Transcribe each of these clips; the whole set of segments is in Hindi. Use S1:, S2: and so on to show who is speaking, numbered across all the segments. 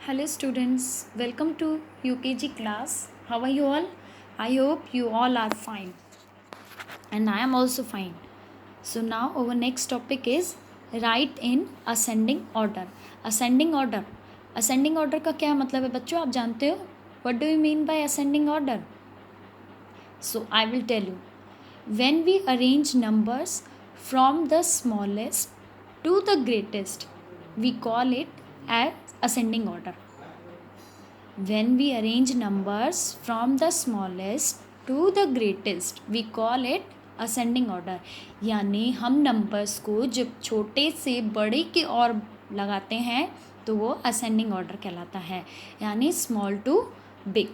S1: Hello students, welcome to UKG class. How are you all? I hope you all are fine and I am also fine. So now our next topic is write in ascending order. Ascending order. Ascending order का क्या मतलब है बच्चों, आप जानते हो? What do you mean by ascending order? So I will tell you. When we arrange numbers from the smallest to the greatest, we call it as ascending order. When we arrange numbers from the smallest to the greatest, we call it ascending order. यानी हम नंबर्स को जब छोटे से बड़े की ओर लगाते हैं तो वो ascending order कहलाता है, यानी स्मॉल टू बिग.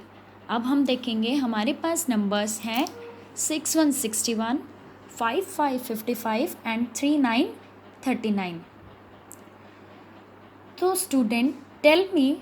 S1: अब हम देखेंगे हमारे पास नंबर्स हैं 6161, 5555 एंड 3939. तो student tell me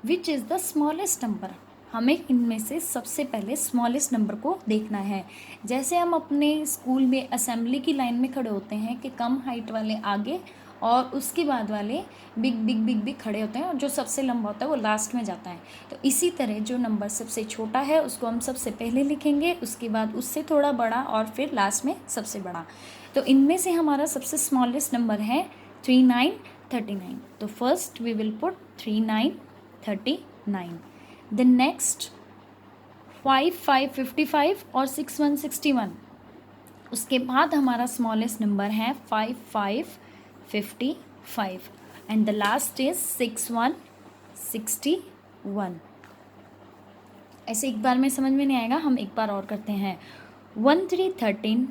S1: which is the smallest number. हमें इनमें से सबसे पहले स्मॉलेस्ट नंबर को देखना है. जैसे हम अपने स्कूल में असेंबली की लाइन में खड़े होते हैं कि कम हाइट वाले आगे और उसके बाद वाले बिग बिग बिग बिग खड़े होते हैं और जो सबसे लंबा होता है वो लास्ट में जाता है. तो इसी तरह जो नंबर सबसे छोटा है उसको हम सबसे पहले लिखेंगे, उसके बाद उससे थोड़ा बड़ा और फिर लास्ट में सबसे बड़ा. तो इनमें से हमारा सबसे स्मॉलेस्ट नंबर है 3939. तो first we will put 3939. The next 5555 और 6161. उसके बाद हमारा स्मॉलेस्ट नंबर है 5555 एंड द लास्ट इज 6161. ऐसे एक बार में समझ में नहीं आएगा, हम एक बार और करते हैं. 1313,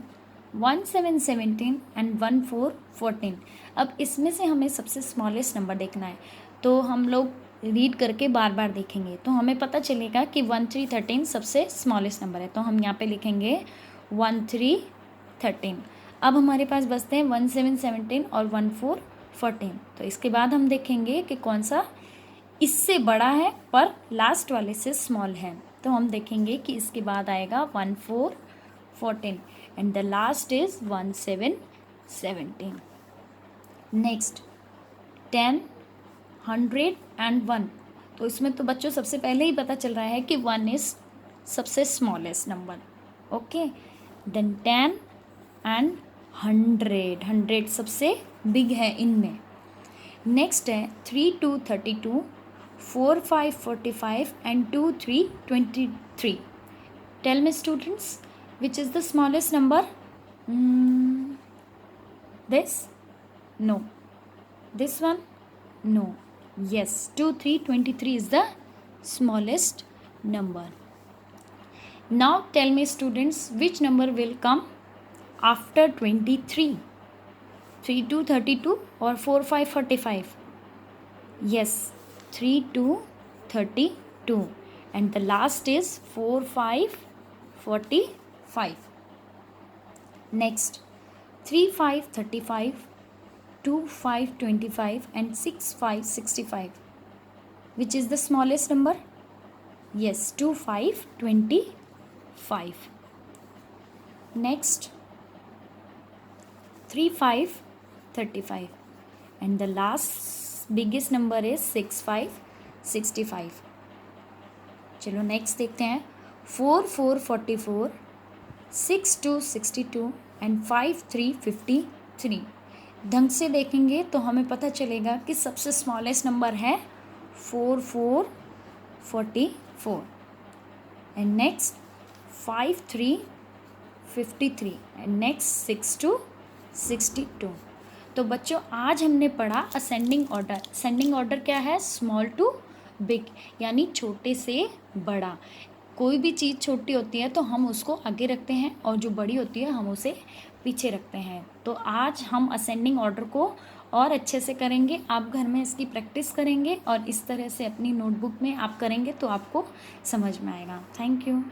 S1: 1717 एंड 1414. अब इसमें से हमें सबसे स्मॉलेस्ट नंबर देखना है तो हम लोग रीड करके बार बार देखेंगे तो हमें पता चलेगा कि 1313 सबसे स्मॉलेस्ट नंबर है. तो हम यहाँ पे लिखेंगे 1313. अब हमारे पास बचते हैं 1717 और 1414. तो इसके बाद हम देखेंगे कि कौन सा इससे बड़ा है पर लास्ट वाले से स्मॉल है. तो हम देखेंगे कि इसके बाद आएगा 1414 and the last is 1717. Next 10, 100 and 1. तो इसमें तो बच्चों सबसे पहले ही पता चल रहा है कि 1 इज सबसे smallest number. Okay, then 10 and 100. 100 सबसे बिग है इनमें. नेक्स्ट है 3 2 32, 4 5 45 and 2 3 23. Tell me students which is the smallest number. This no, this one no. Yes, 2 3 23 is the smallest number. Now tell me students which number will come after 23. 3 2 32 or 4 5 45. Yes, 3 2 32 and the last is 4 5 45. Next 3 5 35, 2 5 25 and 6 5 65. Which is the smallest number? Yes, 2 5 25. Next 3 5 35 and the last biggest number is 6 5 65. चलो नेक्स्ट देखते हैं. 4 4 44, 6 2 62 and 5 3 53. ढंग से देखेंगे तो हमें पता चलेगा कि सबसे स्मॉलेस्ट नंबर है 4 4 44 एंड नेक्स्ट 5 3 53 एंड नेक्स्ट 6 2 62. तो बच्चों आज हमने पढ़ा असेंडिंग ऑर्डर. असेंडिंग ऑर्डर क्या है? स्मॉल टू बिग, यानी छोटे से बड़ा. कोई भी चीज़ छोटी होती है तो हम उसको आगे रखते हैं और जो बड़ी होती है हम उसे पीछे रखते हैं. तो आज हम असेंडिंग ऑर्डर को और अच्छे से करेंगे. आप घर में इसकी प्रैक्टिस करेंगे और इस तरह से अपनी नोटबुक में आप करेंगे तो आपको समझ में आएगा. Thank you.